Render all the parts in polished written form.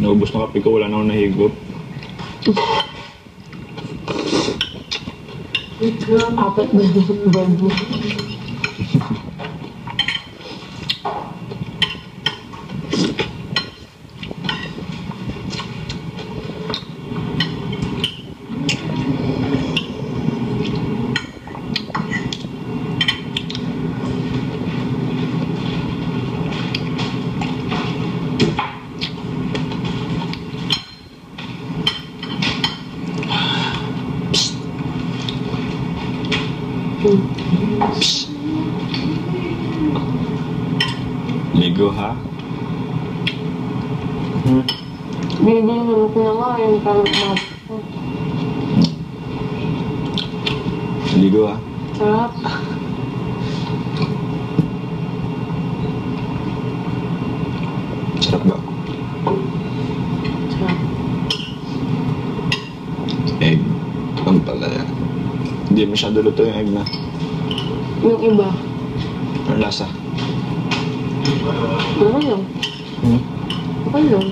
Naubos na kape ko, wala na akong nahigop. Apat na yung bag mo. Ligo ha? Bibinulok na nga yung talok map ko. Ligo ha? Sarap. Sarap ba? Sarap. Egg. Ang pala yan. Hindi masyado luto yung egg na. Yung iba. Ang lasa. Okay lang. Okay lang.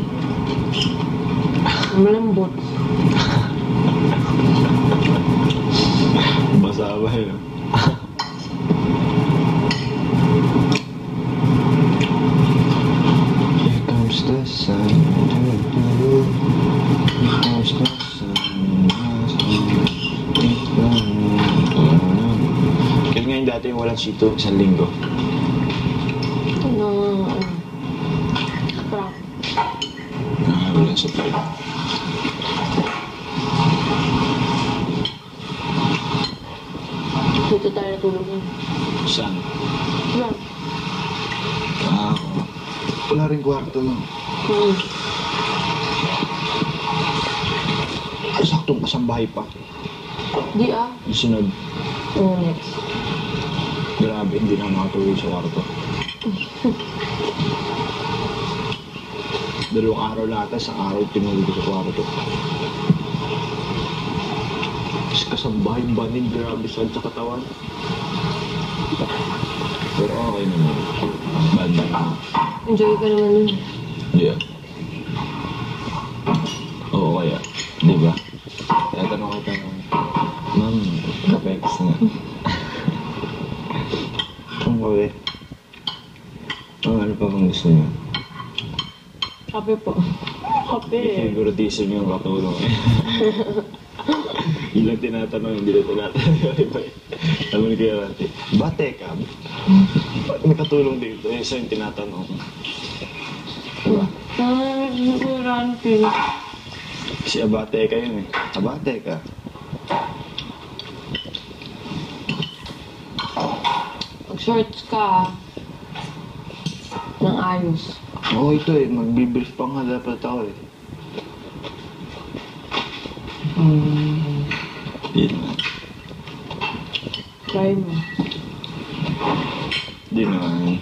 Malambot. Basa ba yun? Here comes the sun. Here comes the sun. Kaya ngayon dati yung walang sito isang linggo. Crap. Walang supply. Dito tayo natulogin. Saan? Yan. Wala rin kwarto no. Saktong kasambahay pa. Di ah. Yung sunod. Next. Grabe, hindi na makatulog sa kwarto. Dalawang araw lahat, sa araw tinulog sa kwarto. Tapos kasambahay, banig, grabe saan sa katawan. Pero okay naman. Bad naman. Enjoy ka naman yun. Yeah. Oo kaya. Di ba? Kaya tanong kita ng Ma'am, kapex na. Ang kape. Ano pa bang gusto niyo? Kape po. Kape. Figuratism yung katulong eh. Ilang tinatanong, hindi na tinatanong. Iba eh. Alam ni Kuya Ranti, bate ka? Ba't may katulong dito? Isa yung tinatanong. Diba? Sigurante. Si Abate ka yun eh. Abate ka. Mag-shorts ka ng ayos. Oo, ito eh. Magbibrief pa nga dapat ako eh. Yun na. Try mo. Di naman.